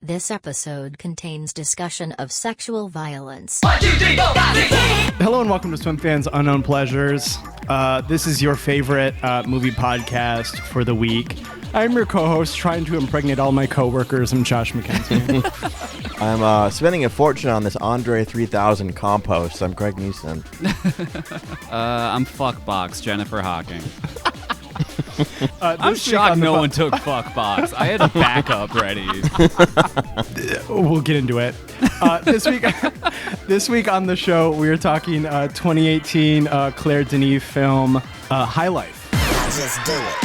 This episode contains discussion of sexual violence. Hello and welcome to Swim Fans Unknown Pleasures. This is your favorite movie podcast for the week. I'm your co-host, trying to impregnate all my coworkers. I'm Josh McKenzie. I'm spending a fortune on this Andre 3000 compost. I'm Greg Neeson. I'm Fuckbox, Jennifer Hawking. I'm shocked no one took Fuckbox. I had a backup ready. We'll get into it. This week on the show, we are talking 2018 Claire Denis film, High Life. Just do it.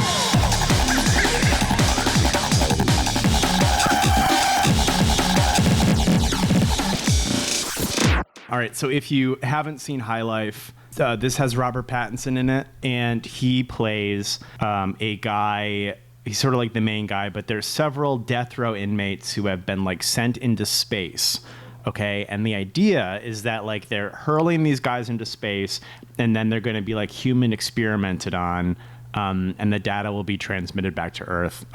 All right, so if you haven't seen High Life, this has Robert Pattinson in it, and he plays a guy. He's sort of like the main guy, but there's several death row inmates who have been like sent into space. Okay, and the idea is that like they're hurling these guys into space, and then they're going to be like human experimented on, and the data will be transmitted back to Earth.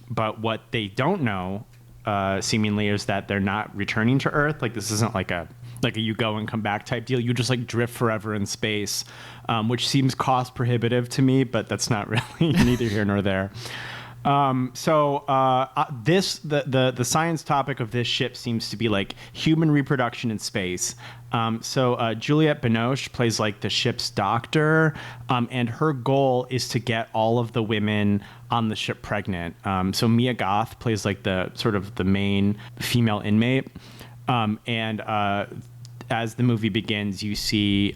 But what they don't know, seemingly, is that they're not returning to Earth. Like this isn't like a you go and come back type deal. You just like drift forever in space, which seems cost prohibitive to me, but that's not really neither here nor there. The science topic of this ship seems to be like human reproduction in space. Juliette Binoche plays like the ship's doctor, and her goal is to get all of the women on the ship pregnant. So Mia Goth plays like the sort of the main female inmate. As the movie begins, you see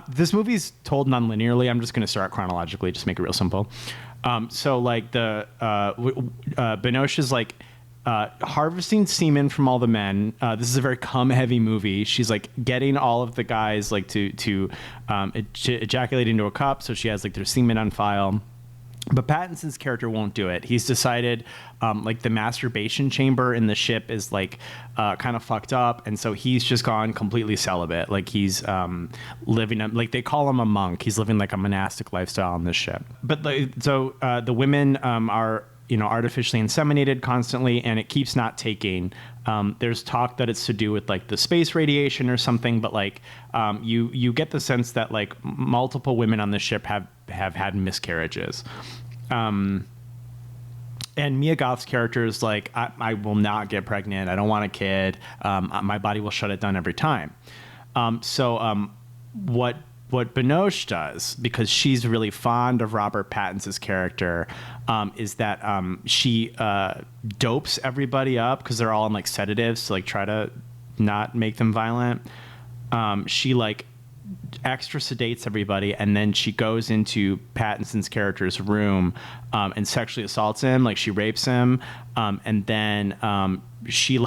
this movie's told non-linearly. I'm just going to start chronologically, just make it real simple. Binoche is like harvesting semen from all the men. This is a very cum-heavy movie. She's like getting all of the guys like to ejaculate into a cup, so she has like their semen on file. But Pattinson's character won't do it. He's decided like the masturbation chamber in the ship is like kind of fucked up. And so he's just gone completely celibate. Like he's living, like they call him a monk. He's living like a monastic lifestyle on this ship. But the women are, artificially inseminated constantly, and it keeps not taking. There's talk that it's to do with like the space radiation or something, but like you get the sense that like multiple women on the ship have had miscarriages. And Mia Goth's character is like, I will not get pregnant. I don't want a kid. My body will shut it down every time. What Binoche does, because she's really fond of Robert Pattinson's character, is that she dopes everybody up because they're all on like sedatives to like try to not make them violent. She like extra sedates everybody, and then she goes into Pattinson's character's room and sexually assaults him. Like she rapes him, and then she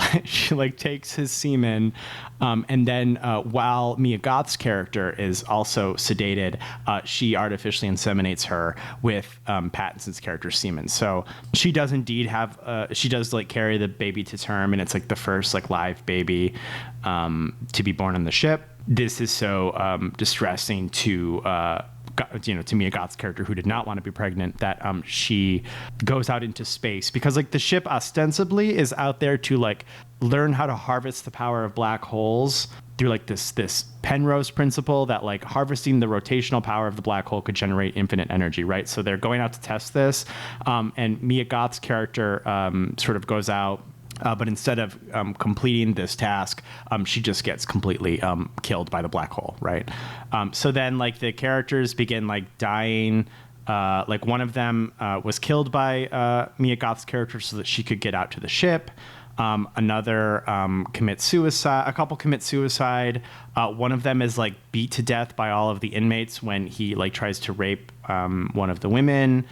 takes his semen, and then while Mia Goth's character is also sedated, she artificially inseminates her with Pattinson's character's semen. So she does indeed have she does like carry the baby to term, and it's like the first like live baby to be born on the ship. This is so distressing to Mia Goth's character, who did not want to be pregnant, that she goes out into space because like the ship ostensibly is out there to like learn how to harvest the power of black holes through like this Penrose principle that like harvesting the rotational power of the black hole could generate infinite energy, right? So they're going out to test this, and Mia Goth's character sort of goes out. But instead of completing this task, she just gets completely killed by the black hole, right? So then, like, the characters begin, like, dying. Like, one of them was killed by Mia Goth's character so that she could get out to the ship. Another commits suicide. A couple commit suicide. One of them is, like, beat to death by all of the inmates when he, like, tries to rape one of the women.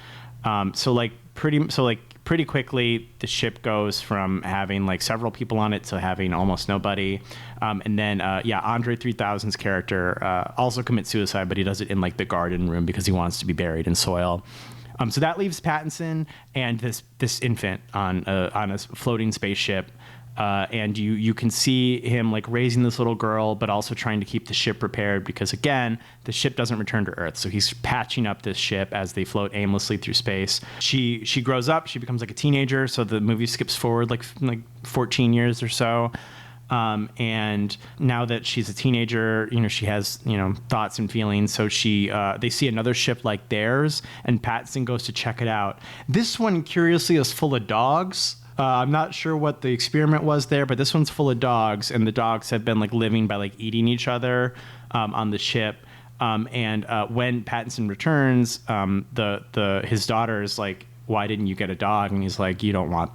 Pretty quickly, the ship goes from having like several people on it to having almost nobody. And then Andre 3000's character also commits suicide, but he does it in like the garden room because he wants to be buried in soil. So that leaves Pattinson and this infant on a floating spaceship. and you can see him like raising this little girl, but also trying to keep the ship repaired because again, the ship doesn't return to Earth. So he's patching up this ship as they float aimlessly through space. She grows up. She becomes like a teenager. So the movie skips forward like 14 years or so. And now that she's a teenager, she has, thoughts and feelings. So they see another ship like theirs, and Pattinson goes to check it out. This one, curiously, is full of dogs. I'm not sure what the experiment was there, but this one's full of dogs, and the dogs have been like living by like eating each other on the ship. And when Pattinson returns, his daughter is like, "Why didn't you get a dog?" And he's like, "You don't want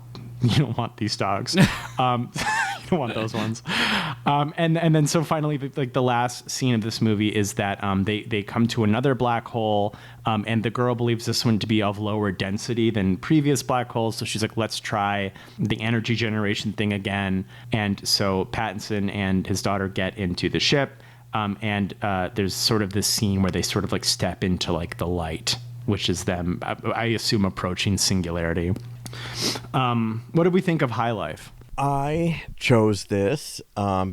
these dogs. You don't want those ones." And then so finally, like the last scene of this movie is that they come to another black hole, and the girl believes this one to be of lower density than previous black holes. So she's like, let's try the energy generation thing again. And so Pattinson and his daughter get into the ship, and there's sort of this scene where they sort of like step into like the light, which is them, I assume, approaching singularity. What did we think of High Life? I chose this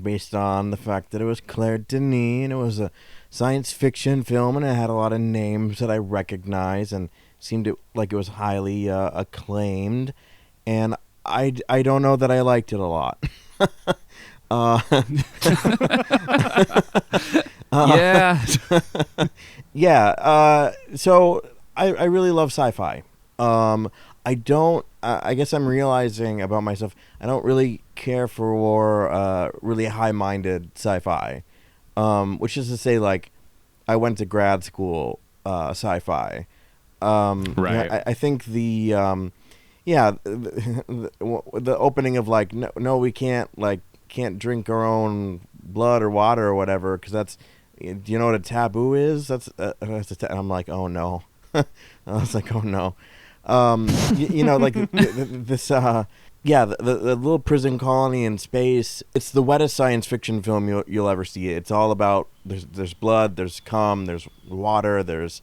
based on the fact that it was Claire Denis, and it was a science fiction film, and it had a lot of names that I recognize and seemed like it was highly acclaimed. And I don't know that I liked it a lot. Yeah. Yeah. So I really love sci-fi. I guess I'm realizing about myself, I don't really care for really high-minded sci-fi, which is to say, like, I went to grad school sci-fi. Right. I think the opening of, like, no, we can't drink our own blood or water or whatever, because that's, do you know what a taboo is? I'm like, oh, no. I was like, oh, no. Like the little prison colony in space. It's the wettest science fiction film you'll ever see. It's all about there's blood, there's cum, there's water, there's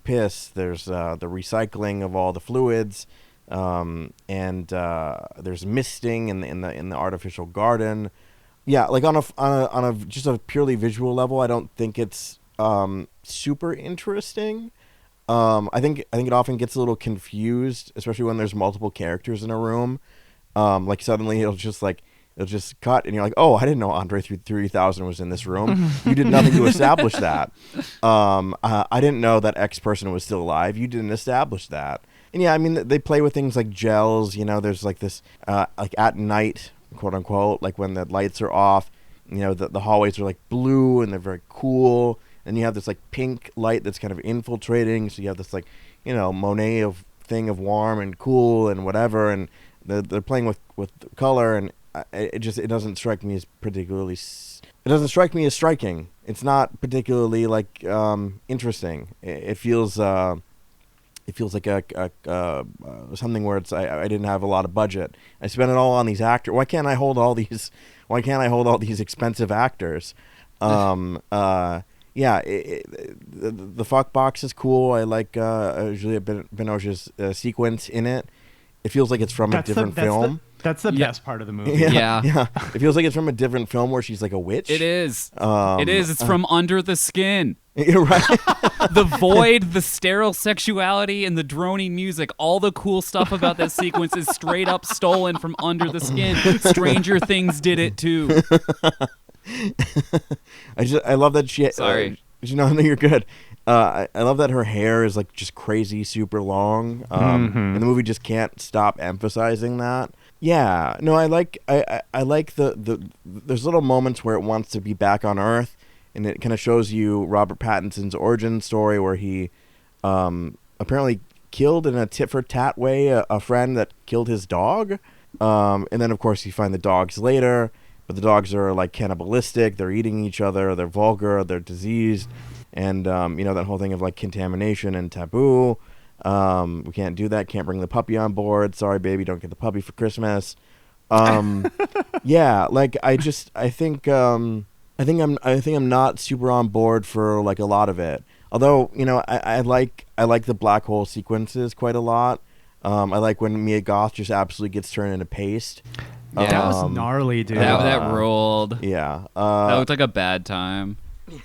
piss, there's the recycling of all the fluids, and there's misting in the artificial garden. Yeah, like on a just a purely visual level, I don't think it's super interesting. I think it often gets a little confused, especially when there's multiple characters in a room. Like suddenly it'll just cut, and you're like, oh, I didn't know Andre 3000 was in this room. You did nothing to establish that. I didn't know that X person was still alive. You didn't establish that. And yeah, I mean, they play with things like gels. There's like this, like at night, quote unquote, like when the lights are off. The hallways are like blue and they're very cool. And you have this like pink light that's kind of infiltrating. So you have this like, Monet thing of warm and cool and whatever. And they're playing with color, and it doesn't strike me as particularly. It doesn't strike me as striking. It's not particularly like interesting. It feels like a something where it's I didn't have a lot of budget. I spent it all on these actors. Why can't I hold all these expensive actors? Yeah, the fuck box is cool. I like Juliette Binoche's sequence in it. It feels like it's from a different film. That's the best part of the movie. Yeah. It feels like it's from a different film where she's like a witch. It is. It's from Under the Skin. You're right. The void, the sterile sexuality, and the droning music. All the cool stuff about that sequence is straight up stolen from Under the Skin. Stranger Things did it too. I love that she. Sorry. No, you're good. I love that her hair is like just crazy, super long, and the movie just can't stop emphasizing that. Yeah, no, I like the there's little moments where it wants to be back on Earth, and it kind of shows you Robert Pattinson's origin story where he apparently killed in a tit for tat way a friend that killed his dog, and then of course you find the dogs later. But the dogs are like cannibalistic. They're eating each other. They're vulgar. They're diseased. And, that whole thing of like contamination and taboo. We can't do that. Can't bring the puppy on board. Sorry, baby. Don't get the puppy for Christmas. Yeah, like I think I'm not super on board for like a lot of it. Although, I like the black hole sequences quite a lot. I like when Mia Goth just absolutely gets turned into paste. Yeah. That was gnarly, dude. That rolled. Yeah. That looked like a bad time. You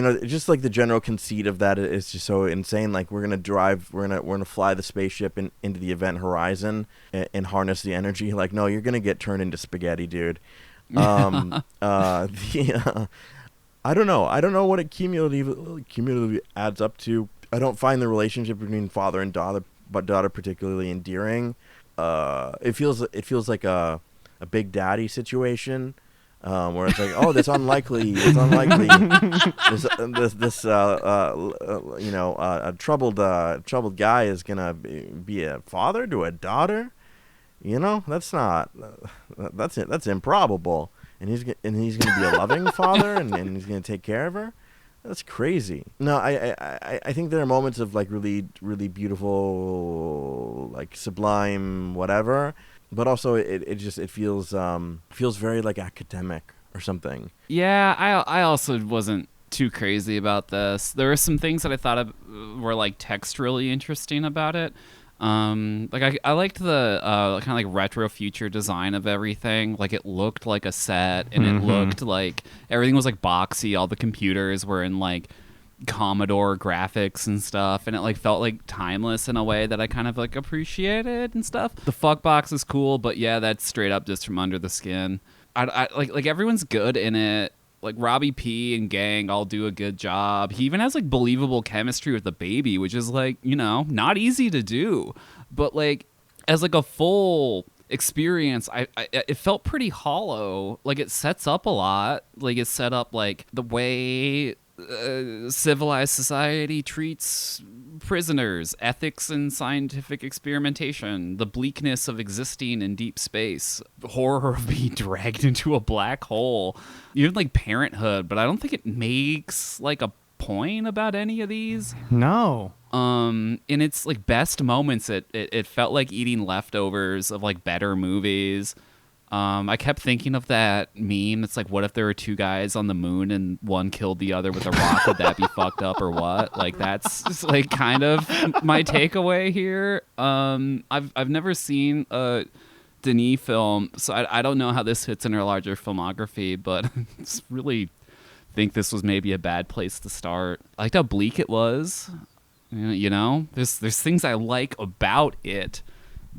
know, just like the general conceit of that is just so insane. Like we're gonna fly the spaceship into the event horizon and harness the energy. Like, no, you're gonna get turned into spaghetti, dude. I don't know what it cumulatively adds up to. I don't find the relationship between father and daughter particularly endearing. It feels like a Big Daddy situation. Where it's like, oh, this unlikely, this a troubled guy is gonna be a father to a daughter. You know, that's improbable. And he's gonna be a loving father, and he's gonna take care of her. That's crazy. No, I think there are moments of like really, really beautiful, like sublime, whatever. But also, it feels very like academic or something. Yeah, I also wasn't too crazy about this. There were some things that I thought were like texturally interesting about it. Like I liked the kind of like retro future design of everything. Like it looked like a set, and it looked like everything was like boxy. All the computers were in like Commodore graphics and stuff, and it like felt like timeless in a way that I kind of like appreciated and stuff. The fuck box is cool, but yeah, that's straight up just from under the skin. I like everyone's good in it. Like Robbie P and gang all do a good job. He even has like believable chemistry with the baby, which is like, you know, not easy to do. But like as like a full experience, it felt pretty hollow. Like it sets up a lot. Like it set up like the way civilized society treats prisoners, ethics and scientific experimentation, the bleakness of existing in deep space, the horror of being dragged into a black hole, even like parenthood. But I don't think it makes like a point about any of these. No. In its like best moments, it felt like eating leftovers of like better movies. I kept thinking of that meme. It's like, what if there were two guys on the moon and one killed the other with a rock? Would that be fucked up or what? Like that's just like kind of my takeaway here. I've never seen a Denis film, so I don't know how this fits in her larger filmography, but it's really think this was maybe a bad place to start. I liked how bleak it was. You know, there's things I like about it.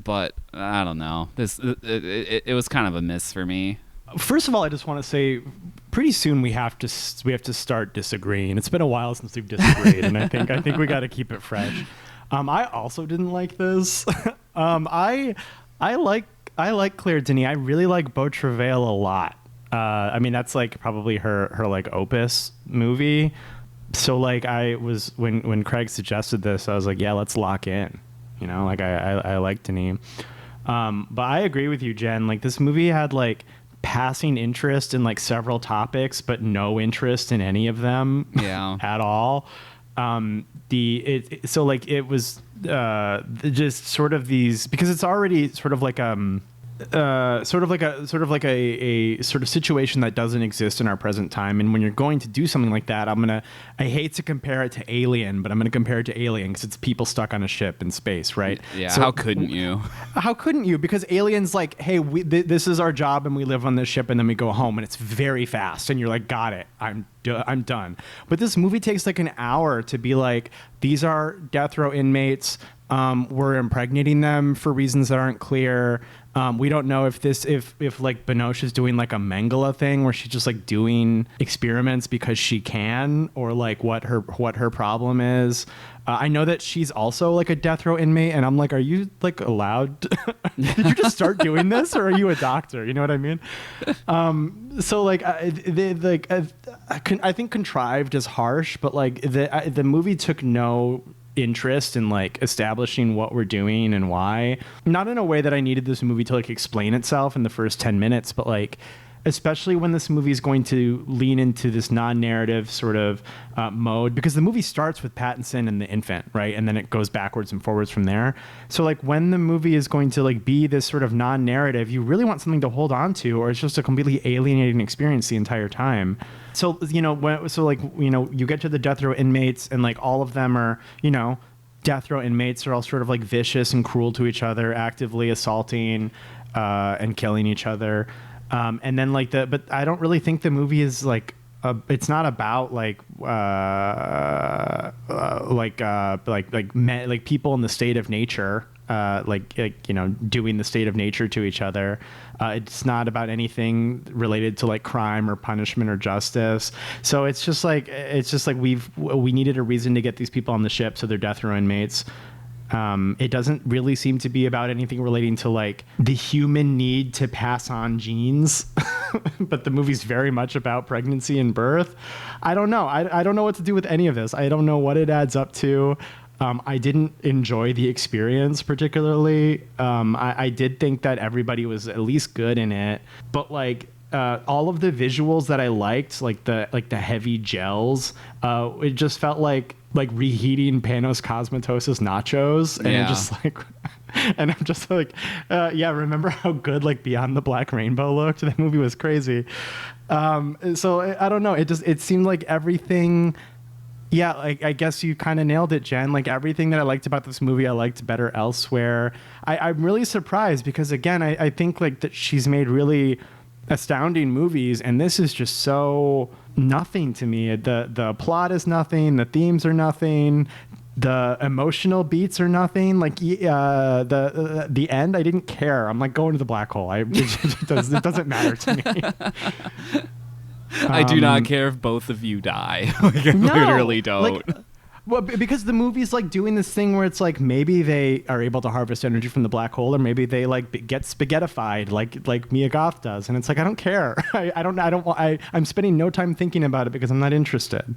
But I don't know. It was kind of a miss for me. First of all, I just want to say, pretty soon we have to start disagreeing. It's been a while since we've disagreed, and I think we got to keep it fresh. I also didn't like this. I like Claire Denis. I really like Beau Travail a lot. I mean, that's like probably her like opus movie. So like I was when Craig suggested this, I was like, yeah, let's lock in. You know, like I like Denis. But I agree with you, Jen. Like this movie had like passing interest in like several topics, but no interest in any of them at all. So like it was just sort of these, because it's already sort of like a situation that doesn't exist in our present time. And when you're going to do something like that, I hate to compare it to Alien, but I'm going to compare it to Alien because it's people stuck on a ship in space, right? Yeah. So, how couldn't you? How couldn't you? Because Alien's like, hey, this is our job and we live on this ship and then we go home and it's very fast and you're like, got it. I'm done. But this movie takes like an hour to be like, these are death row inmates. We're impregnating them for reasons that aren't clear. We don't know if like Binoche is doing like a Mengele thing where she's just like doing experiments because she can, or like what her problem is. I know that she's also like a death row inmate, and I'm like, are you like allowed? Did you just start doing this, or are you a doctor? You know what I mean? So like, I think contrived is harsh, but like the movie took no interest in like establishing what we're doing and why. Not in a way that I needed this movie to like explain itself in the first 10 minutes, but like especially when this movie is going to lean into this non-narrative sort of mode, because the movie starts with Pattinson and the infant, right? And then it goes backwards and forwards from there. So like when the movie is going to like be this sort of non-narrative, you really want something to hold on to, or it's just a completely alienating experience the entire time. So, you know, you get to the death row inmates and like all of them are, you know, death row inmates are all sort of like vicious and cruel to each other, actively assaulting and killing each other. And then like but I don't really think the movie is like it's not about like people in the state of nature, doing the state of nature to each other. It's not about anything related to like crime or punishment or justice. So it's just like we needed a reason to get these people on the ship, so they're death row inmates. It doesn't really seem to be about anything relating to like the human need to pass on genes, but the movie's very much about pregnancy and birth. I don't know. I don't know what to do with any of this. I don't know what it adds up to. I didn't enjoy the experience particularly. I did think that everybody was at least good in it, but like all of the visuals that I liked, like the heavy gels, it just felt like reheating Panos Cosmatos' nachos, and and I'm just like, remember how good like Beyond the Black Rainbow looked? That movie was crazy. So I don't know. It seemed like everything. Yeah, like I guess you kind of nailed it, Jen. Like everything that I liked about this movie, I liked better elsewhere. I'm really surprised because again, I think like that she's made really astounding movies, and this is just so nothing to me. The plot is nothing. The themes are nothing. The emotional beats are nothing. Like the end, I didn't care. I'm like going to the black hole. It doesn't matter to me. I do not care if both of you die. Like, I literally don't. Well, because the movie's like doing this thing where it's like maybe they are able to harvest energy from the black hole, or maybe they like get spaghettified like Mia Goth does, and it's like I don't care. I'm spending no time thinking about it because I'm not interested.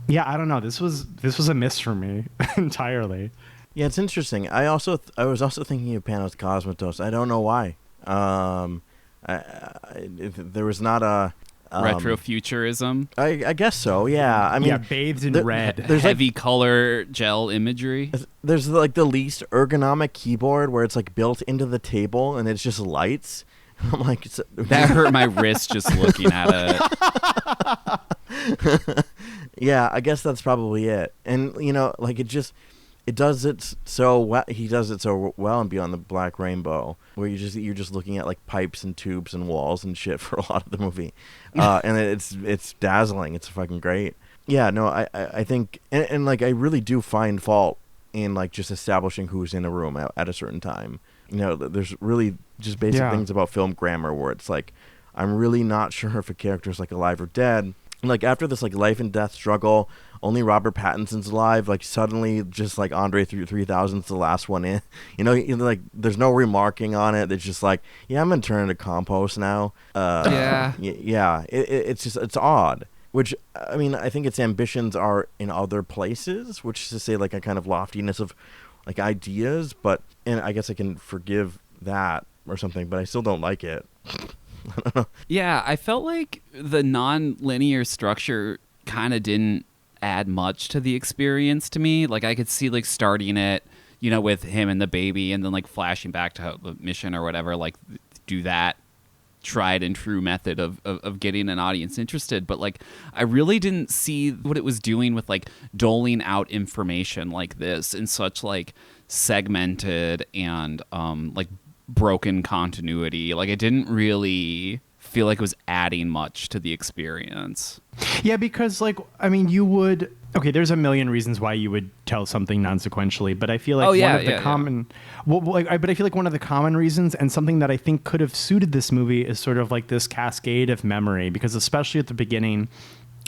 Yeah, I don't know. This was a miss for me entirely. Yeah, it's interesting. I was also thinking of Panos Cosmatos. I don't know why. There was not a. Retrofuturism. I guess so. Yeah. I mean, bathed in red. There's heavy color gel imagery. There's like the least ergonomic keyboard where it's like built into the table and it's just lights. I'm like, that hurt my wrist just looking at it. Yeah, I guess that's probably it. And like it does it so well. He does it so well in Beyond the Black Rainbow, where you're just looking at like pipes and tubes and walls and shit for a lot of the movie, and it's dazzling. It's fucking great. Yeah, no, I think and like I really do find fault in like just establishing who's in a room at a certain time. There's really just basic things about film grammar where it's like I'm really not sure if a character's like alive or dead. Like after this like life and death struggle, only Robert Pattinson's alive. Like suddenly, just like Andre 3000's the last one in. Like there's no remarking on it. It's just like, yeah, I'm gonna turn into compost now. Yeah. It's odd. Which I mean, I think its ambitions are in other places, which is to say, like a kind of loftiness of like ideas. And I guess I can forgive that or something, but I still don't like it. Yeah, I felt like the non-linear structure kind of didn't add much to the experience to me. Like I could see like starting it, with him and the baby, and then like flashing back to the mission or whatever, like do that tried and true method of getting an audience interested. But like I really didn't see what it was doing with like doling out information like this in such like segmented and like broken continuity. Like it didn't really feel like it was adding much to the experience. Yeah, because like I mean there's a million reasons why you would tell something non-sequentially, but I feel like but I feel like one of the common reasons, and something that I think could have suited this movie, is sort of like this cascade of memory, because especially at the beginning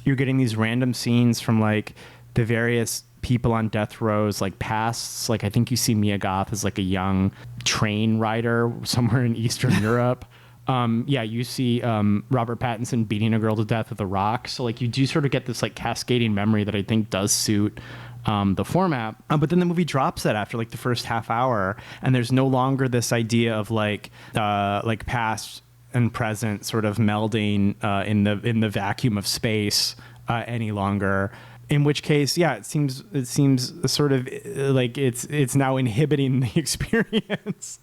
you're getting these random scenes from like the various people on death rows, like pasts. Like I think you see Mia Goth as like a young train rider somewhere in Eastern Europe. You see Robert Pattinson beating a girl to death with a rock. So like you do sort of get this like cascading memory that I think does suit the format. But then the movie drops that after like the first half hour, and there's no longer this idea of like past and present sort of melding in the vacuum of space any longer. In which case, yeah, it seems sort of like it's now inhibiting the experience.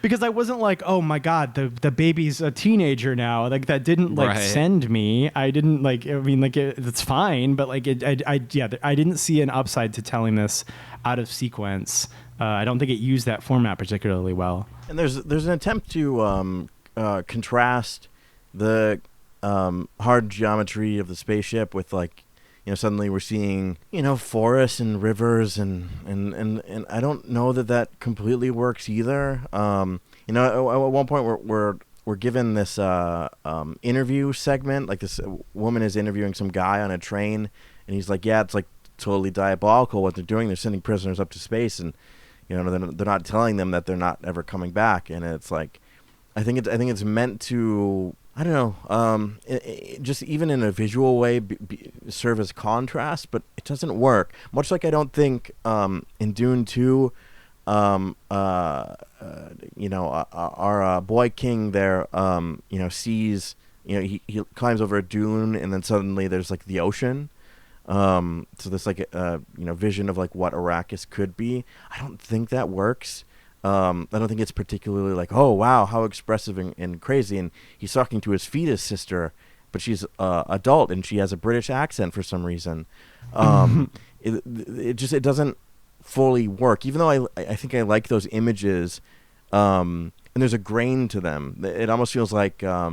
Because I wasn't like, oh my God, the baby's a teenager now. Like that didn't like send me. I didn't like. I mean, like it's fine, but like I didn't see an upside to telling this out of sequence. I don't think it used that format particularly well. And there's an attempt to contrast the hard geometry of the spaceship with like. Suddenly we're seeing, forests and rivers and I don't know that completely works either. At one point we're given this interview segment, like this woman is interviewing some guy on a train, and he's like, yeah, it's like totally diabolical what they're doing. They're sending prisoners up to space, and they're not telling them that they're not ever coming back. And it's like, I think it's meant to. I don't know, just even in a visual way serve as contrast, but it doesn't work. Much like I don't think in Dune 2, our boy King there, sees, he climbs over a dune and then suddenly there's like the ocean. So there's like a vision of like what Arrakis could be. I don't think that works. I don't think it's particularly like, oh, wow, how expressive and crazy. And he's talking to his fetus sister, but she's adult and she has a British accent for some reason. It doesn't fully work, even though I think I like those images. And there's a grain to them. It almost feels like, there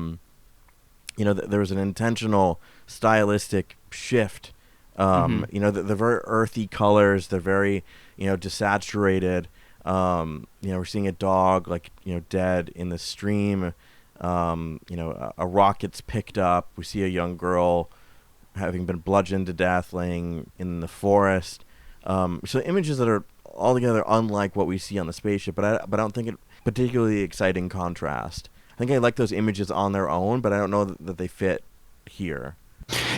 was an intentional stylistic shift. They're very earthy colors. They're very, desaturated. We're seeing a dog like dead in the stream. A rocket's picked up. We see a young girl having been bludgeoned to death laying in the forest. So images that are altogether unlike what we see on the spaceship, but I don't think it particularly exciting contrast. I think I like those images on their own, but I don't know that they fit here.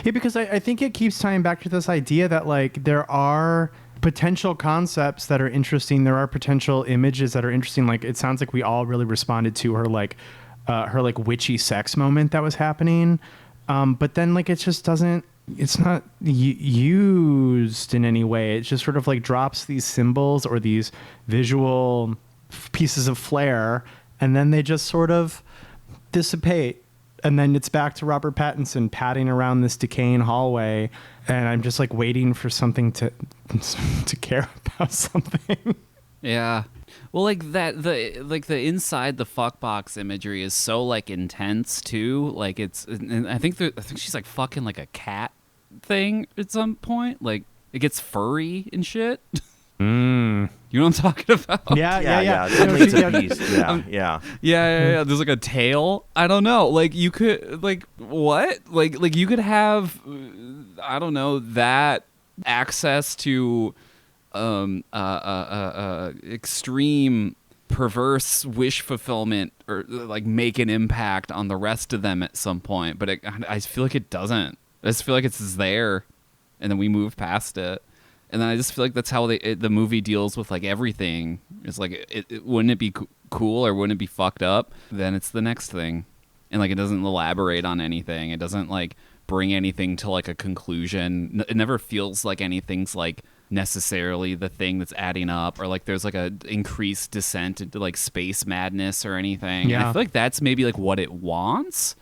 Yeah, because I think it keeps tying back to this idea that like there are potential concepts that are interesting. There are potential images that are interesting. Like it sounds like we all really responded to her witchy sex moment that was happening. But then like it just doesn't. It's not used in any way. It just sort of like drops these symbols or these visual pieces of flair, and then they just sort of dissipate. And then it's back to Robert Pattinson padding around this decaying hallway, and I'm just like waiting for something to care about something. Yeah. Well, like the inside the fuck box imagery is so like intense too. Like and I think she's like fucking like a cat thing at some point. Like it gets furry and shit. You know what I'm talking about? Yeah. Suddenly it's a beast. Yeah. There's like a tail. I don't know. Like you could like what? Like you could have I don't know that access to extreme perverse wish fulfillment or like make an impact on the rest of them at some point. But I feel like it doesn't. I just feel like it's there, and then we move past it. And then I just feel like that's how the movie deals with like everything. It's like, wouldn't it be cool or wouldn't it be fucked up? Then it's the next thing. And like it doesn't elaborate on anything. It doesn't like bring anything to like a conclusion. It never feels like anything's like necessarily the thing that's adding up, or like there's like a increased descent into like space madness or anything. Yeah. And I feel like that's maybe like what it wants.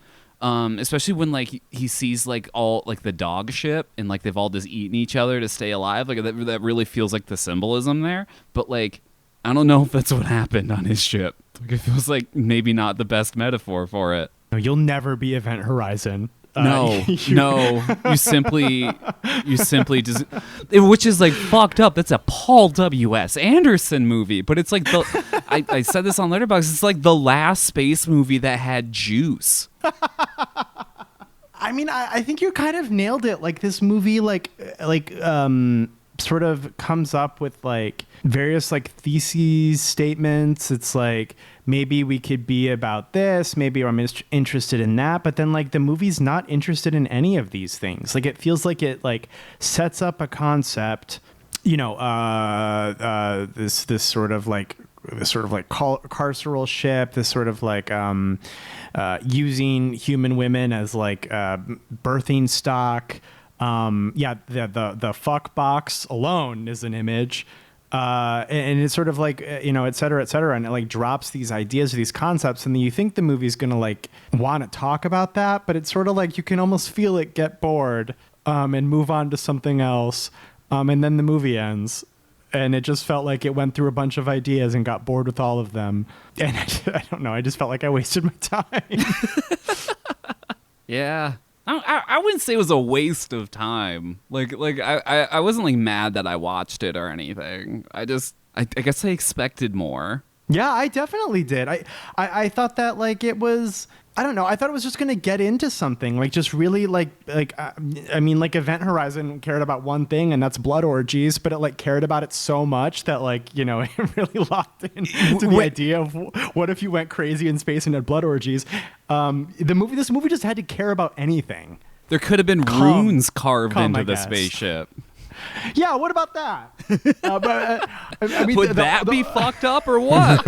Especially when like he sees like all like the dog ship and like they've all just eaten each other to stay alive. Like that really feels like the symbolism there. But like I don't know if that's what happened on his ship. Like it feels like maybe not the best metaphor for it. No, you'll never be Event Horizon. No, you simply just, which is like fucked up. That's a Paul W.S. Anderson movie, but it's like I said this on Letterboxd. It's like the last space movie that had juice. I mean, I think you kind of nailed it. Like this movie, sort of comes up with like various like theses statements. It's like maybe we could be about this, maybe I'm interested in that, but then like the movie's not interested in any of these things. Like it feels like it like sets up a concept, this sort of like carceral ship, this sort of like using human women as like birthing stock. The fuck box alone is an image. And it's sort of like, et cetera, and it like drops these ideas or these concepts, and then you think the movie's gonna like want to talk about that, but it's sort of like you can almost feel it get bored and move on to something else, and then the movie ends. And it just felt like it went through a bunch of ideas and got bored with all of them. And I don't know. I just felt like I wasted my time. Yeah. I wouldn't say it was a waste of time. I wasn't like mad that I watched it or anything. I guess I expected more. Yeah, I definitely did. I thought that like it was, I don't know. I thought it was just going to get into something like just really like Event Horizon cared about one thing, and that's blood orgies, but it like cared about it so much that like, it really locked into the idea of what if you went crazy in space and had blood orgies. This movie just had to care about anything. There could have been runes carved into the spaceship. Yeah, what about that? Would that be fucked up or what?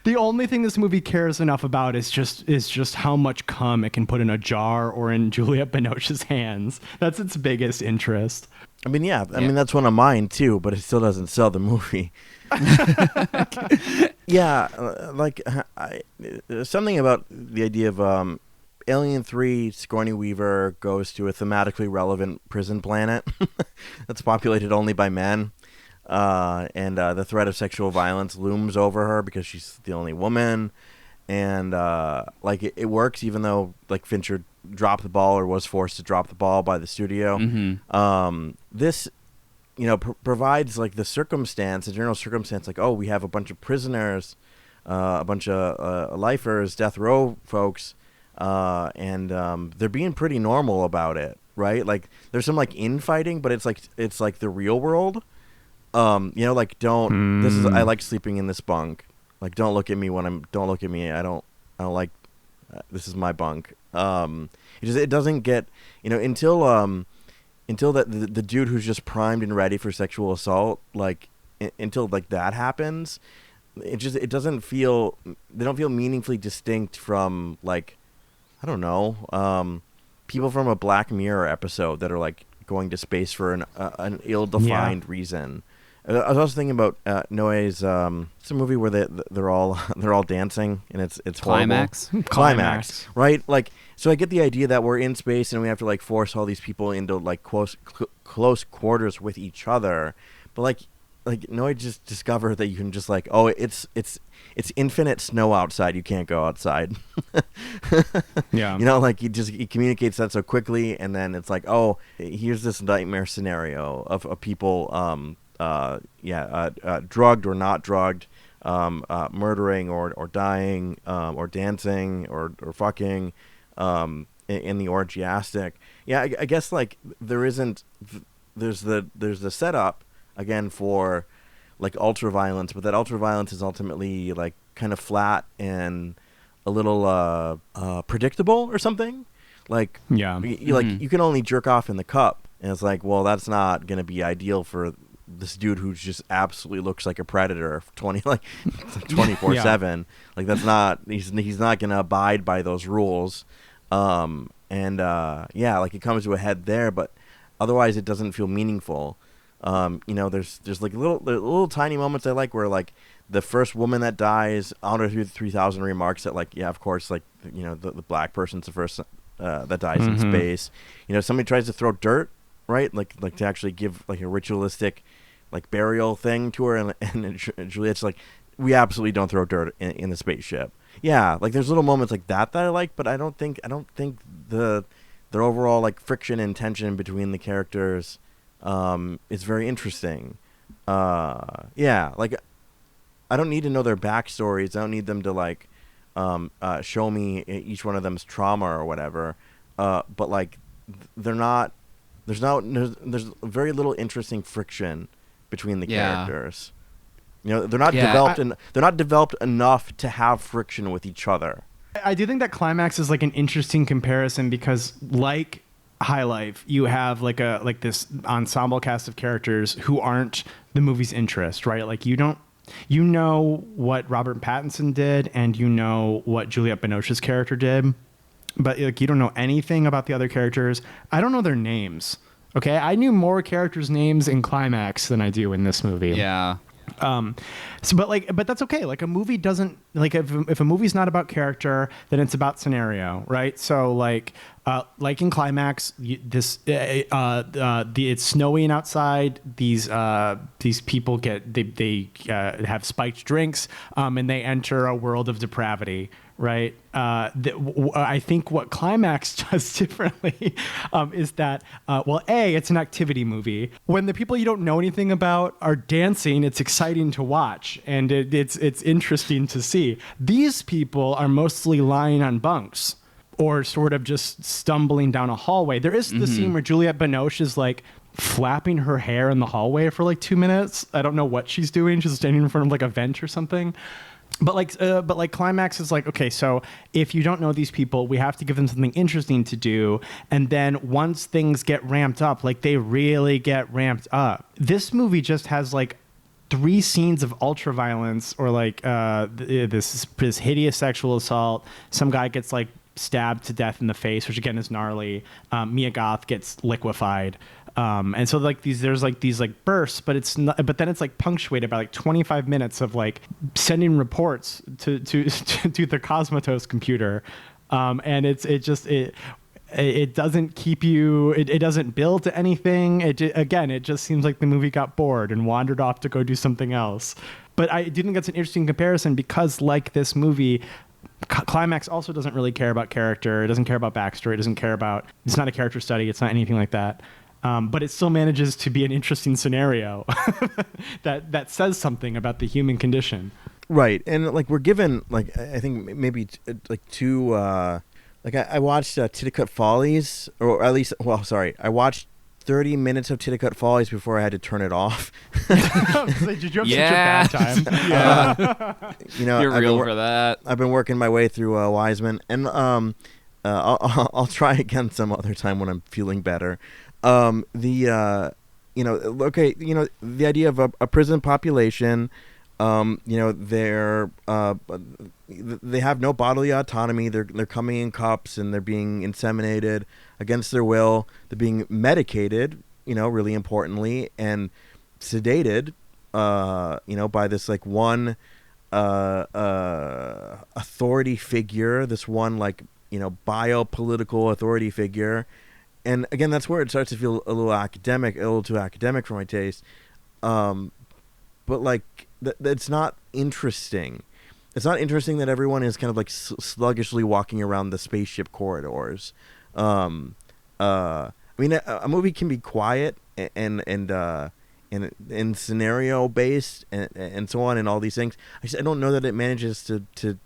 The only thing this movie cares enough about is just how much cum it can put in a jar or in Juliette Binoche's hands. That's its biggest interest. I mean, that's one of mine too, but it still doesn't sell the movie. Yeah, something about the idea of Alien 3, Sigourney Weaver goes to a thematically relevant prison planet that's populated only by men. And the threat of sexual violence looms over her because she's the only woman. And it works even though like Fincher dropped the ball or was forced to drop the ball by the studio. Mm-hmm. This provides like the general circumstance, like, oh, we have a bunch of prisoners, a bunch of lifers, death row folks, and they're being pretty normal about it, right? Like there's some like infighting, but it's like the real world. I like sleeping in this bunk. Like, don't look at me I don't like, this is my bunk. It doesn't get, until that the dude who's just primed and ready for sexual assault, like until like that happens, they don't feel meaningfully distinct from like, I don't know, people from a Black Mirror episode that are like going to space for an ill-defined reason. I was also thinking about Noé's. It's a movie where they're all dancing, and it's Climax. Horrible. Climax, right? Like, so I get the idea that we're in space and we have to like force all these people into like close quarters with each other, but like Noé just discovered that you can just like, oh, it's infinite snow outside. You can't go outside. Yeah. Like he communicates that so quickly, and then it's like, oh, here's this nightmare scenario of people. Drugged or not drugged, murdering or dying, or dancing or fucking, in the orgiastic. Yeah, I guess like there's the setup again for like ultra violence, but that ultra violence is ultimately like kind of flat and a little predictable or something. Like, yeah, you can only jerk off in the cup, and it's like, well, that's not gonna be ideal for this dude who just absolutely looks like a predator 24/7. Like that's not, he's not gonna abide by those rules. Like it comes to a head there, but otherwise it doesn't feel meaningful. There's like little tiny moments I like where like the first woman that dies, Honor 3000 remarks that like, yeah, of course, like, the black person's the first that dies in space. Somebody tries to throw dirt, right? Like to actually give like a ritualistic like burial thing to her, and Juliet's like, we absolutely don't throw dirt in the spaceship. Yeah, like there's little moments like that I like, but I don't think the overall like friction and tension between the characters is very interesting. Like I don't need to know their backstories. I don't need them to like show me each one of them's trauma or whatever. But like there's very little interesting friction between the characters. They're not developed they're not developed enough to have friction with each other. I do think that Climax is like an interesting comparison because like High Life, you have like this ensemble cast of characters who aren't the movie's interest, right? Like you know what Robert Pattinson did and you know what Juliette Binoche's character did. but like you don't know anything about the other characters. I don't know their names. Okay, I knew more characters' names in Climax than I do in this movie. Yeah. But that's okay. Like a movie doesn't like if a movie's not about character, then it's about scenario, right? So like in Climax, it's snowing outside. These people they have spiked drinks, and they enter a world of depravity. Right. I think what Climax does differently is that, it's an activity movie. When the people you don't know anything about are dancing, it's exciting to watch and it's interesting to see. These people are mostly lying on bunks or sort of just stumbling down a hallway. There is the scene where Juliette Binoche is like flapping her hair in the hallway for like 2 minutes. I don't know what she's doing. She's standing in front of like a vent or something. But like Climax is like, okay, so if you don't know these people, we have to give them something interesting to do. And then once things get ramped up, like they really get ramped up. This movie just has like 3 scenes of ultra violence or like this hideous sexual assault. Some guy gets like stabbed to death in the face, which again is gnarly. Mia Goth gets liquefied. And so like there's these bursts, but it's not, but then it's like punctuated by like 25 minutes of like sending reports to the Cosmatos computer. And it doesn't keep you, it doesn't build to anything. It just seems like the movie got bored and wandered off to go do something else. But I do think that's an interesting comparison because like this movie, Climax also doesn't really care about character. It doesn't care about backstory. It's not a character study. It's not anything like that. But it still manages to be an interesting scenario that says something about the human condition. Right. And like we're given like I think maybe like 2 I watched Titicut Follies, or at least I watched 30 minutes of Titicut Follies before I had to turn it off. Did you have such a bad time? Yeah. You're real for that. I've been working my way through Wiseman, and I'll try again some other time when I'm feeling better. The idea of a prison population, they have no bodily autonomy. They're coming in cups and they're being inseminated against their will. They're being medicated, really importantly, and sedated, by this like one authority figure, this one like, biopolitical authority figure. And again, that's where it starts to feel a little too academic for my taste. But like, it's not interesting. It's not interesting that everyone is kind of like sluggishly walking around the spaceship corridors. I mean, a movie can be quiet and scenario based and so on and all these things. I don't know that it manages to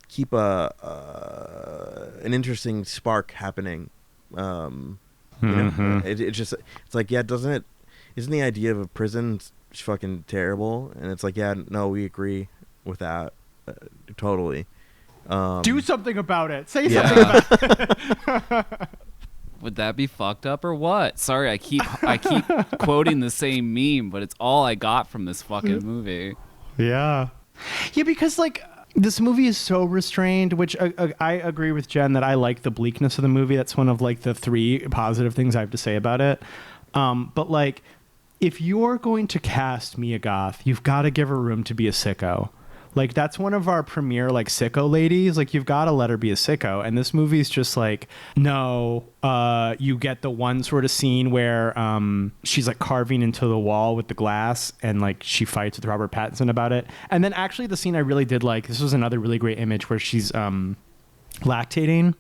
keep an interesting spark happening. It's like, yeah, isn't the idea of a prison fucking terrible? And it's like, yeah, no, we agree with that totally. Do something about it. Say something about it. Would that be fucked up or what? Sorry, I keep quoting the same meme, but it's all I got from this fucking movie. Yeah, because like this movie is so restrained, which I agree with Jen that I like the bleakness of the movie. That's one of like the 3 positive things I have to say about it. But like, if you're going to cast Mia Goth, you've got to give her room to be a sicko. Like, that's one of our premier like sicko ladies. Like, you've got to let her be a sicko. And this movie's just like, no. You get the one sort of scene where she's like carving into the wall with the glass, and like she fights with Robert Pattinson about it. And then actually the scene I really did like, this was another really great image where she's lactating.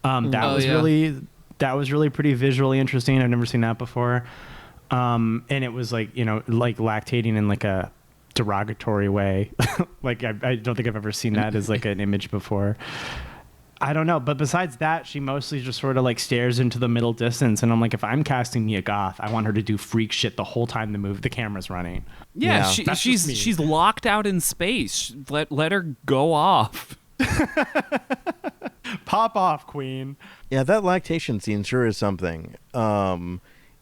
That was really pretty visually interesting. I've never seen that before. And it was like, like lactating in like a derogatory way. Like I don't think I've ever seen that as like an image before. I don't know, but besides that, she mostly just sort of like stares into the middle distance, and I'm like, if I'm casting Mia Goth, I want her to do freak shit the whole time the camera's running. Yeah, she's locked out in space. Let her go off. Pop off, queen. Yeah, that lactation scene sure is something.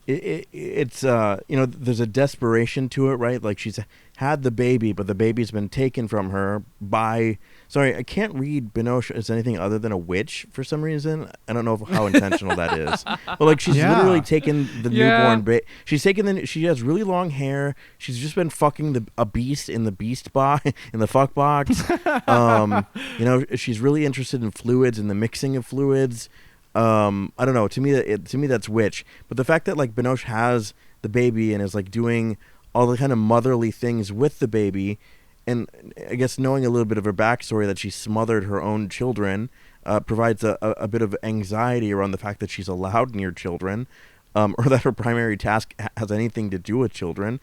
It's there's a desperation to it, right? Like she's had the baby, but the baby's been taken from her by. Sorry, I can't read Binoche as anything other than a witch for some reason. I don't know how intentional that is. But like she's literally taken the newborn baby. She's taken she has really long hair. She's just been fucking a beast in the beast box in the fuck box. You know, she's really interested in fluids and the mixing of fluids. I don't know. To me that's witch. But the fact that like Binoche has the baby and is like doing all the kind of motherly things with the baby. And I guess knowing a little bit of her backstory that she smothered her own children provides a bit of anxiety around the fact that she's allowed near children, or that her primary task has anything to do with children.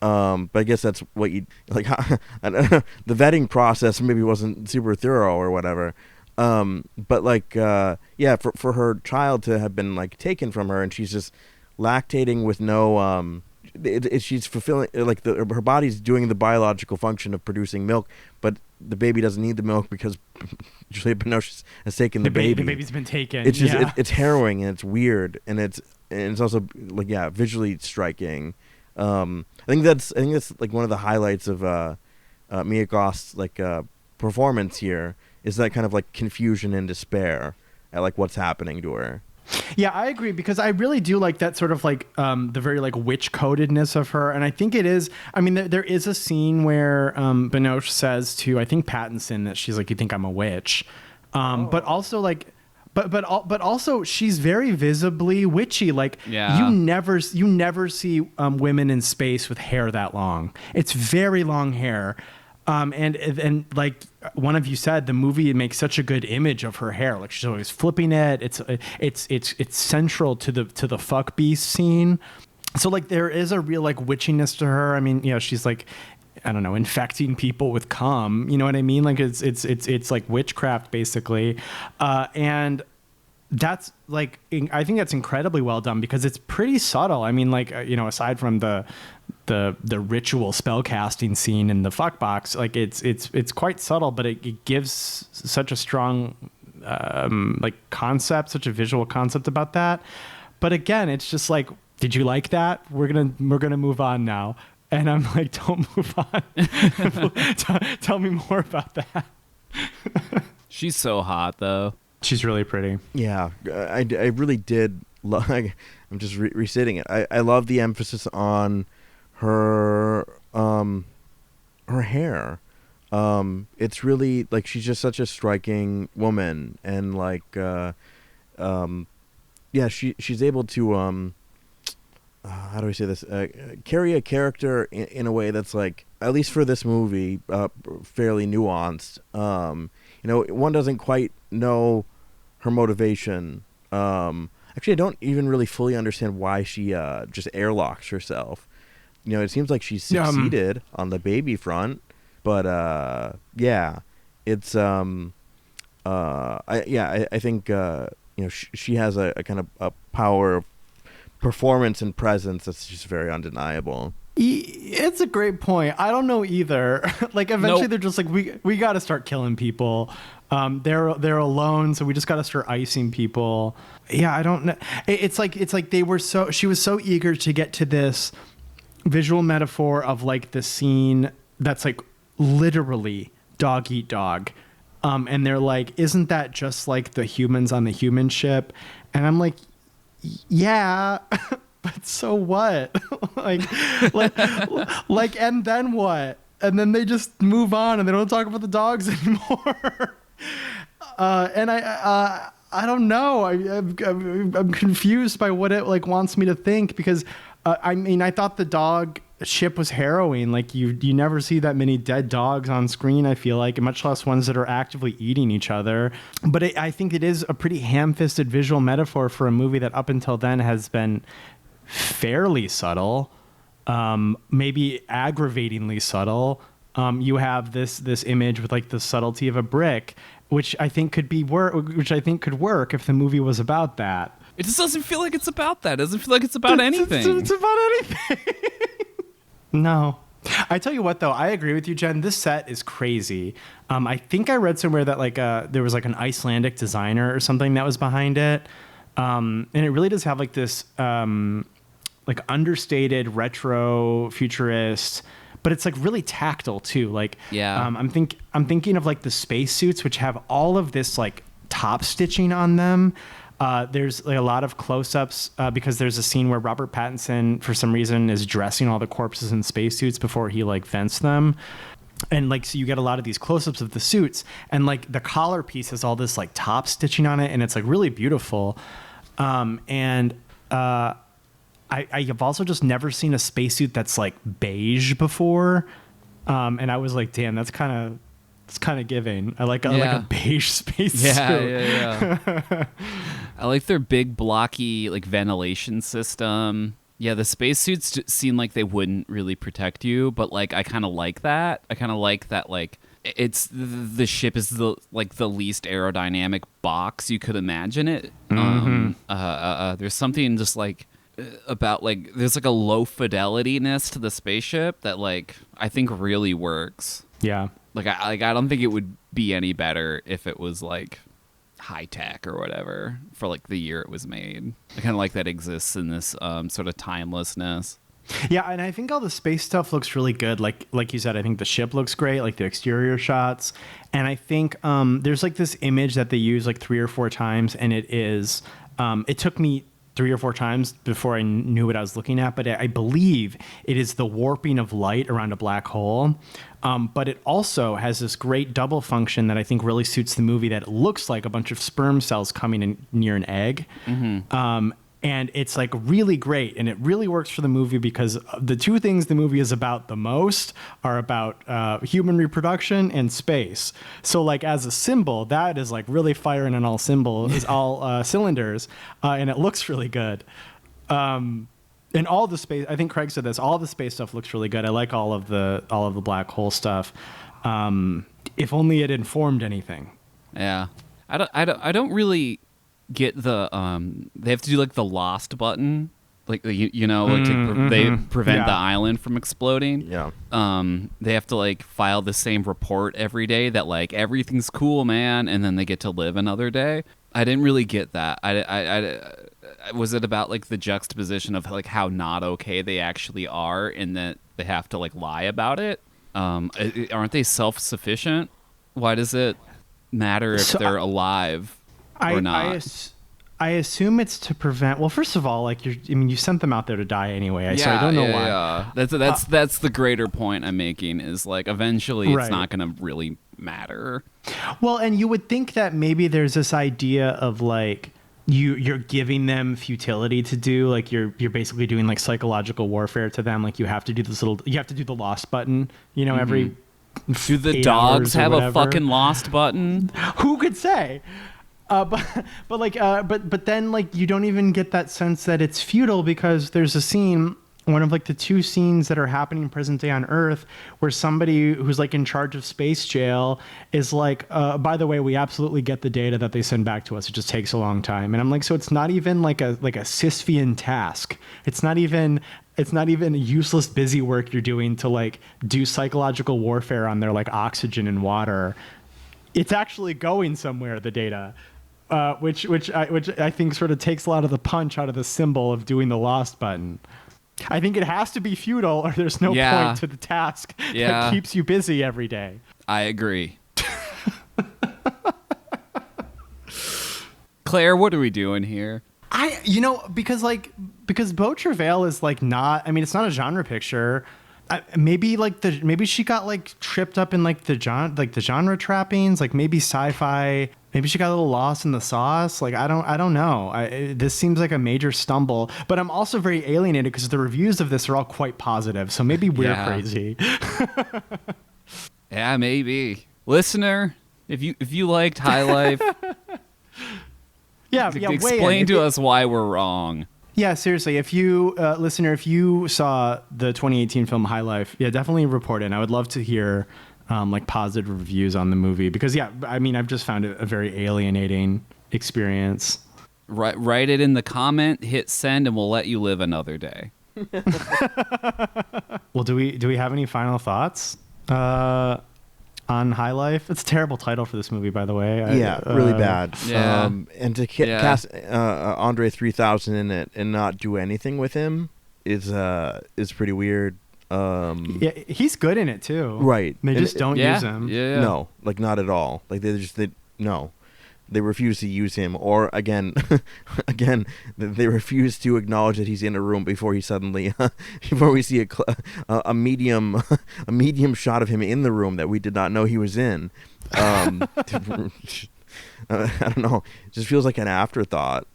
But I guess that's what you like. The vetting process maybe wasn't super thorough or whatever. But like, for her child to have been like taken from her and she's just lactating with no. She's fulfilling like her body's doing the biological function of producing milk, but the baby doesn't need the milk because Juliette Binoche has taken the baby. The baby's been taken. It's just it's harrowing and it's weird and it's also like visually striking. I think that's like one of the highlights of Mia Goth's like performance here is that kind of like confusion and despair at like what's happening to her. Yeah, I agree because I really do like that sort of like the very like witch codedness of her. And I think it is, I mean, there is a scene where Binoche says to, I think Pattinson that she's like, you think I'm a witch. But also like, but also she's very visibly witchy. Like you never see women in space with hair that long. It's very long hair. And like one of you said, the movie makes such a good image of her hair. Like she's always flipping it. It's central to the fuck beast scene. So like there is a real like witchiness to her. I mean, you know, she's like, I don't know, infecting people with cum. You know what I mean? Like it's like witchcraft basically. And that's like, I think that's incredibly well done because it's pretty subtle. I mean, like, you know, aside from the ritual spell casting scene in the fuck box, like it's quite subtle, but it gives such a strong like concept, such a visual concept about that. But again, it's just like, did you like that? We're gonna move on now. And I'm like, don't move on. Tell me more about that. She's so hot though. She's really pretty. Yeah, I really did. I'm just restating it. I love the emphasis on her her hair. It's really like she's just such a striking woman, and like she's able to how do I say this? Carry a character in a way that's like, at least for this movie, fairly nuanced. You know, one doesn't quite know her motivation. Actually, I don't even really fully understand why she just airlocks herself. You know, it seems like she's succeeded on the baby front, but it's I think you know, she has a kind of a power of performance and presence that's just very undeniable. It's a great point. I don't know either. Like eventually they're just like, we got to start killing people. They're alone, so we just got to start icing people. Yeah, I don't know. It's like she was so eager to get to this visual metaphor of like the scene that's like literally dog eat dog. And they're like, isn't that just like the humans on the human ship? And I'm like, yeah, but so what? like, and then what? And then they just move on and they don't talk about the dogs anymore. And I don't know. I'm confused by what it like wants me to think because I mean, I thought the dog ship was harrowing. Like you never see that many dead dogs on screen, I feel like, and much less ones that are actively eating each other. But I think it is a pretty ham-fisted visual metaphor for a movie that up until then has been fairly subtle, maybe aggravatingly subtle. You have this image with like the subtlety of a brick, which I think could work if the movie was about that. It just doesn't feel like it's about that. It doesn't feel like it's about anything. It's about anything. No. I tell you what, though, I agree with you, Jen. This set is crazy. I think I read somewhere that like there was like an Icelandic designer or something that was behind it. And it really does have like this like understated retro futurist, but it's like really tactile too. Like, Yeah. I'm thinking of like the spacesuits, which have all of this like top stitching on them. There's like a lot of close-ups because there's a scene where Robert Pattinson, for some reason, is dressing all the corpses in spacesuits before he like vents them. And like, so you get a lot of these close-ups of the suits, and like the collar piece has all this like top stitching on it, and it's like really beautiful. I have also just never seen a spacesuit that's like beige before. And I was like, damn, it's kind of giving. I like a beige spacesuit. Yeah. I like their big blocky like ventilation system. Yeah, the spacesuits seem like they wouldn't really protect you, but like I kind of like that. I kind of like that like it's the ship is the least aerodynamic box you could imagine it. There's something just like about like there's like a low fidelity-ness to the spaceship that like I think really works. Yeah. Like I don't think it would be any better if it was like high tech or whatever for like the year it was made. I kind of like that exists in this sort of timelessness. Yeah, and I think all the space stuff looks really good. Like you said, I think the ship looks great, like the exterior shots. And I think there's like this image that they use like 3 or 4 times, and it is it took me 3 or 4 times before I knew what I was looking at, but I believe it is the warping of light around a black hole. But it also has this great double function that I think really suits the movie, that it looks like a bunch of sperm cells coming in near an egg. And it's like really great, and it really works for the movie because the 2 things the movie is about the most are about human reproduction and space. So like as a symbol, that is like really firing on all cylinders, and it looks really good. And all the space, I think Craig said this, all the space stuff looks really good. I like all of the black hole stuff. If only it informed anything. Yeah, I don't really get the they have to do like the lost button, like they prevent the island from exploding. Yeah. They have to like file the same report every day that like everything's cool, man, and then they get to live another day. I didn't really get that. I was it about like the juxtaposition of like how not okay they actually are, and that they have to like lie about it. Aren't they self-sufficient? Why does it matter if they're alive or not? I assume it's to prevent. Well, first of all, like you sent them out there to die anyway. So I don't know why. Yeah. That's the greater point I'm making. Is like eventually it's not going to really matter. Well, and you would think that maybe there's this idea of like you're giving them futility to do, like you're basically doing like psychological warfare to them. Like you have to do the lost button. Every. Do the dogs have a fucking lost button? Who could say? But then like you don't even get that sense that it's futile, because there's a scene, one of like the 2 scenes that are happening present day on Earth, where somebody who's like in charge of space jail is like, by the way, we absolutely get the data that they send back to us. It just takes a long time. And I'm like, so it's not even like a Sisyphean task. It's not even useless busy work you're doing to like do psychological warfare on their like oxygen and water. It's actually going somewhere, the data. Which I think sort of takes a lot of the punch out of the symbol of doing the lost button. I think it has to be futile, or there's no point to the task that keeps you busy every day. I agree. Claire, what are we doing here? Because Beau Travail is like not. I mean, it's not a genre picture. Maybe she got like tripped up in like the genre trappings, like maybe sci-fi. Maybe she got a little lost in the sauce. Like I don't know. This seems like a major stumble, but I'm also very alienated because the reviews of this are all quite positive. So maybe we're crazy. Yeah, maybe. Listener, if you liked High Life, explain to us why we're wrong. Yeah, seriously, if you, listener, if you saw the 2018 film High Life, definitely report in. I would love to hear like positive reviews on the movie, because I've just found it a very alienating experience. Write it in the comment, hit send, and we'll let you live another day. Well, do we have any final thoughts on High Life? It's a terrible title for this movie, by the way. Really bad. Yeah. And to cast Andre 3000 in it and not do anything with him is pretty weird. Yeah, he's good in it too. Right. They just don't Yeah, use him. yeah. No, like not at all. Like they refuse to use him, or again, they refuse to acknowledge that he's in a room before he suddenly, before we see a medium shot of him in the room that we did not know he was in. I don't know. It just feels like an afterthought.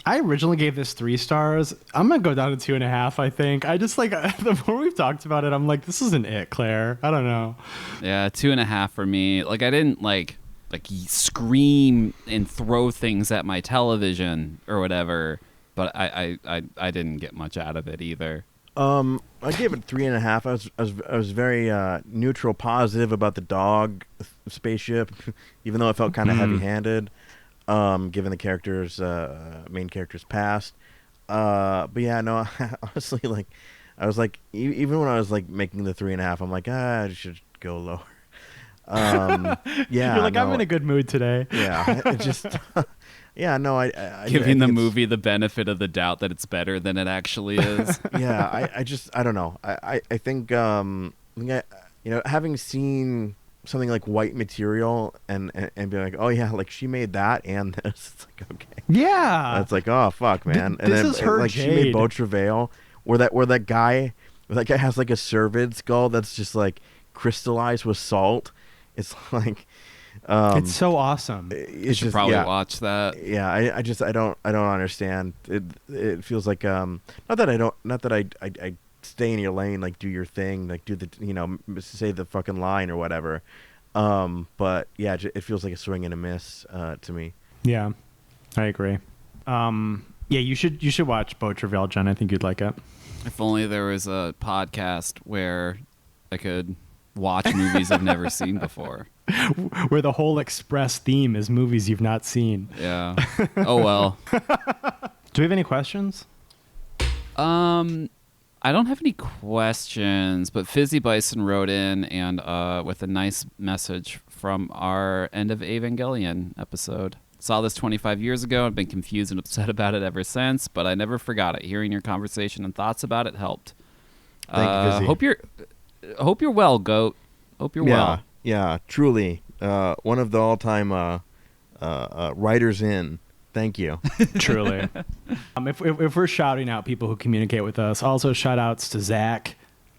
I originally gave this 3 stars. I'm gonna go down to 2.5. I think. I just like the more we've talked about it, I'm like, this isn't it, Claire. I don't know. Yeah, 2.5 for me. Like I didn't like scream and throw things at my television or whatever, but I didn't get much out of it either. I gave it 3.5. I was very neutral, positive about the dog spaceship, even though it felt kind of heavy-handed, given the main character's past. But yeah, no, honestly, like I was like, even when I was like making the 3.5, I'm like, I should go lower. Yeah, you're like, no, I'm in a good mood today. Yeah, it just yeah, no, I Giving I the think movie the benefit of the doubt that it's better than it actually is. yeah, I don't know. I think having seen something like White Material and be like, oh yeah, like she made that and this, it's like, okay, Yeah, it's like, oh fuck, man. This is her like Jade. she made Beau Travail, where that guy has like a cervid skull that's just like crystallized with salt. It's like, it's so awesome. It's Should just probably watch that. Yeah, I don't understand. It feels like not that I stay in your lane, like do your thing, like do the say the fucking line or whatever. But yeah, it feels like a swing and a miss to me. Yeah, I agree. Yeah, you should watch Beau Travail, Jen. I think you'd like it. If only there was a podcast where I could watch movies I've never seen before. Where the whole express theme is movies you've not seen. Yeah. Oh well. Do we have any questions? I don't have any questions, but Fizzy Bison wrote in and with a nice message from our End of Evangelion episode. Saw this 25 years ago and been confused and upset about it ever since, but I never forgot it. Hearing your conversation and thoughts about it helped. Thank you, Fizzy. Hope you're well, Goat. Hope you're well. Yeah, truly. One of the all-time writers in. Thank you. Truly. If we're shouting out people who communicate with us, also shout outs to Zach,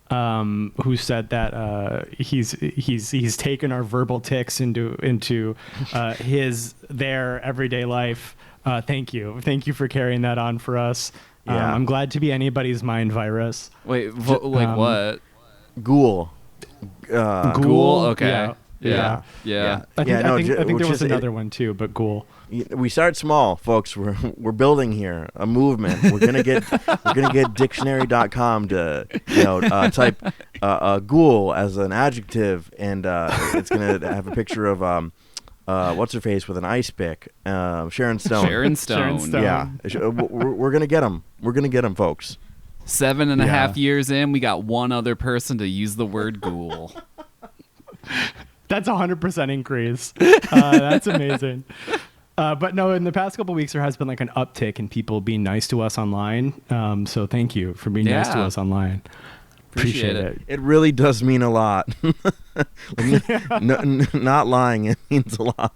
who said that he's taken our verbal tics into their everyday life. Thank you for carrying that on for us. Yeah. I'm glad to be anybody's mind virus. Wait, what? Ghoul. Ghoul? Okay. Yeah. I think there was another one too, but Ghoul. We start small, folks. We're building here a movement. We're gonna get dictionary.com to type ghoul as an adjective, and it's gonna have a picture of what's her face with an ice pick, Sharon Stone. Sharon Stone. Yeah, we're gonna get them. We're gonna get them, folks. 7.5 years in, we got one other person to use the word ghoul. That's 100% increase. That's amazing. But no, in the past couple of weeks, there has been like an uptick in people being nice to us online. So thank you for being nice to us online. Appreciate it. It really does mean a lot. Not lying, it means a lot.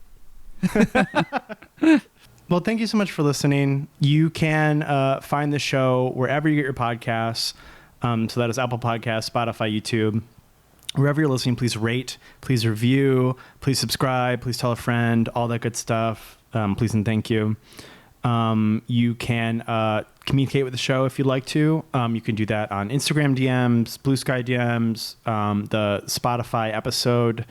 Well, thank you so much for listening. You can find the show wherever you get your podcasts. So that is Apple Podcasts, Spotify, YouTube. Wherever you're listening, please rate, please review, please subscribe, please tell a friend, all that good stuff. Please and thank you. You can communicate with the show if you'd like to. You can do that on Instagram DMs, Blue Sky DMs, the Spotify episode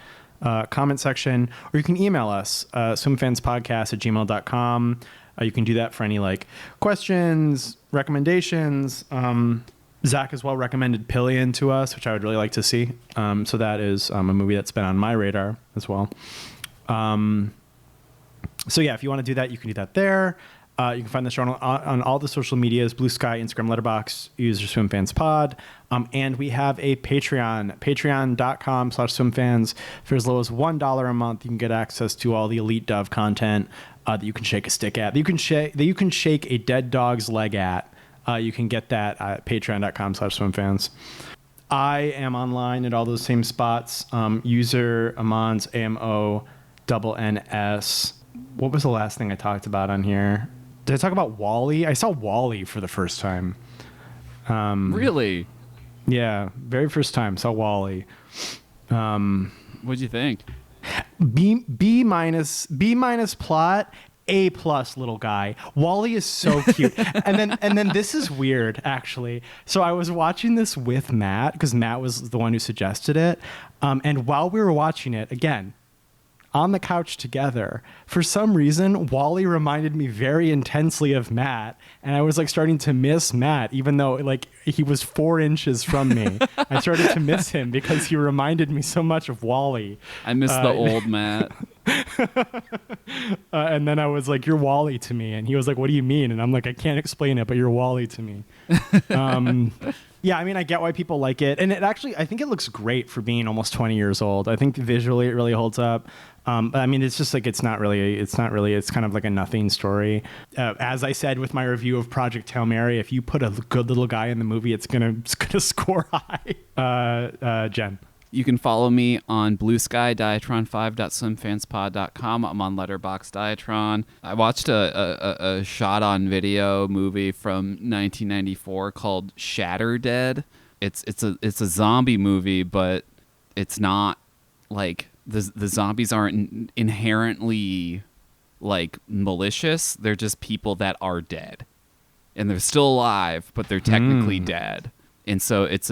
comment section, or you can email us, swimfanspodcast@gmail.com. You can do that for any like questions, recommendations. Zach as well recommended Pillion to us, which I would really like to see. So that is a movie that's been on my radar as well. So yeah, if you want to do that, you can do that there. You can find the show on all the social medias, Blue Sky, Instagram, Letterboxd, use your SwimFansPod. And we have a Patreon, patreon.com/swimfans. For as low as $1 a month, you can get access to all the Elite Dove content that you can shake a stick at, that you can shake a dead dog's leg at. You can get that at patreon.com/swimfans. I am online at all those same spots. User Amons, AMONNS. What was the last thing I talked about on here? Did I talk about Wall-E? I saw Wall-E for the first time. Really? Yeah, very first time. Saw Wall-E. What'd you think? B minus plot, A plus little guy. Wall-E is so cute. and then this is weird actually. So I was watching this with Matt because Matt was the one who suggested it. And while we were watching it, again, on the couch together, for some reason, Wall-E reminded me very intensely of Matt, and I was like starting to miss Matt, even though like he was 4 inches from me. I started to miss him because he reminded me so much of Wall-E. I miss the old Matt. And then I was like, "You're Wall-E to me," and he was like, "What do you mean?" And I'm like, "I can't explain it, but you're Wall-E to me." Yeah, I mean, I get why people like it, and it actually, I think it looks great for being almost 20 years old. I think visually it really holds up. But I mean, it's just like it's kind of like a nothing story. As I said with my review of Project Hail Mary, if you put a good little guy in the movie, it's gonna score high. Jen. You can follow me on Blue Sky, Diatron5.swimfanspod.com. I'm on Letterboxd Diatron. I watched a shot on video movie from 1994 called Shatter Dead. It's a zombie movie, but it's not like the zombies aren't inherently like malicious. They're just people that are dead, and they're still alive, but they're technically dead. And so it's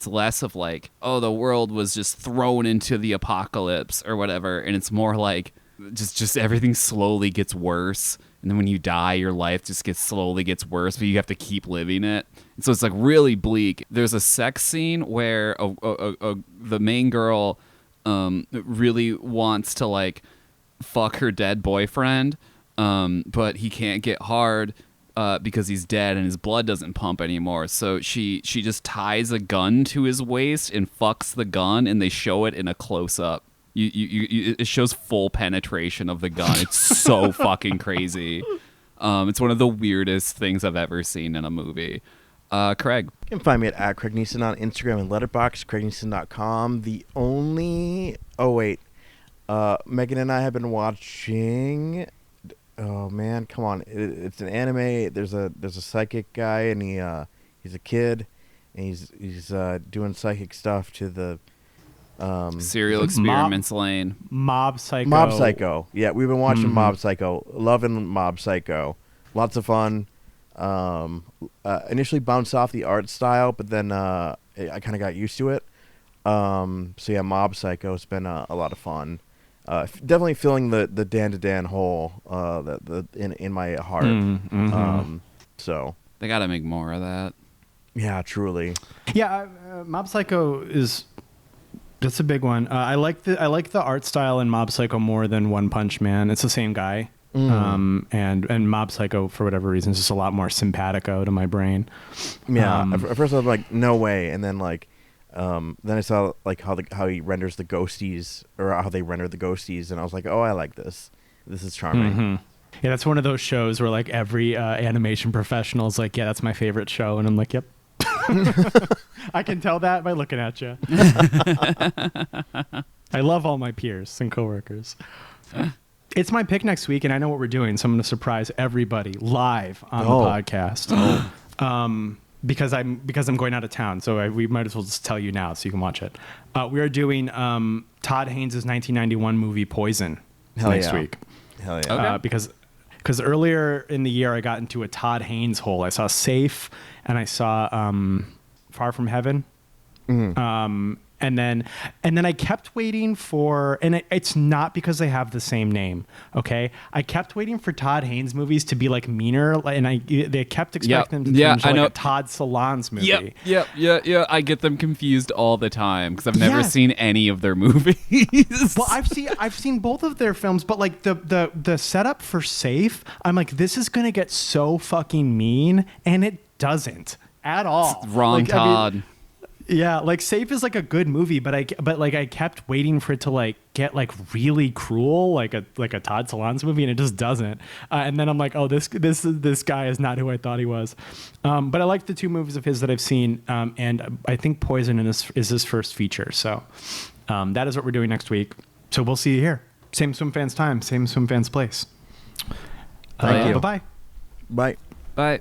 less of like, oh, the world was just thrown into the apocalypse or whatever, and it's more like just everything slowly gets worse, and then when you die, your life just slowly gets worse, but you have to keep living it. And so it's like really bleak. There's a sex scene where the main girl really wants to like fuck her dead boyfriend, but he can't get hard. Because he's dead and his blood doesn't pump anymore. So she just ties a gun to his waist and fucks the gun, and they show it in a close-up. It shows full penetration of the gun. It's so fucking crazy. It's one of the weirdest things I've ever seen in a movie. Craig. You can find me at Craig Neeson on Instagram and Letterboxd, CraigNeeson.com. Megan and I have been watching... Oh man, come on! It's an anime. There's a psychic guy, and he's a kid, and he's doing psychic stuff to the Serial Experiments Lane. Mob Psycho. Mob Psycho. Yeah, we've been watching Mob Psycho. Loving Mob Psycho. Lots of fun. Initially bounced off the art style, but then I kind of got used to it. So yeah, Mob Psycho's been a lot of fun. Definitely filling the Dan to Dan hole in my heart. So they got to make more of that. Yeah, truly. Yeah, Mob Psycho that's a big one. I like the art style in Mob Psycho more than One Punch Man. It's the same guy. And Mob Psycho, for whatever reason, is just a lot more simpatico to my brain. Yeah. At first I was like, no way, and then like. Then I saw like how he renders the ghosties, or how they render the ghosties, and I was like, oh, I like this. This is charming. Yeah, that's one of those shows where like every animation professional is like, yeah, that's my favorite show, and I'm like, yep. I can tell that by looking at you. I love all my peers and coworkers. It's my pick next week, and I know what we're doing, so I'm going to surprise everybody live on the podcast. Because I'm going out of town, so we might as well just tell you now so you can watch it. We are doing Todd Haynes' 1991 movie Poison next week. Hell yeah! Okay. Because earlier in the year I got into a Todd Haynes hole. I saw Safe and I saw Far From Heaven. And then I kept waiting for, and it's not because they have the same name, okay? I kept waiting for Todd Haynes movies to be like meaner, and they kept expecting them to turn into like a Todd Solondz movie. Yeah. I get them confused all the time because I've never seen any of their movies. Well, I've seen both of their films, but like the setup for Safe, I'm like, this is gonna get so fucking mean, and it doesn't at all. It's Ron Todd. Yeah, like Safe is like a good movie, but I kept waiting for it to like get like really cruel, like a Todd Solondz movie, and it just doesn't. And then I'm like, oh, this guy is not who I thought he was. But I like the 2 movies of his that I've seen, and I think Poison is his first feature. So that is what we're doing next week. So we'll see you here. Same Swim Fans time, same Swim Fans place. Thank you. Bye-bye. Bye. Bye.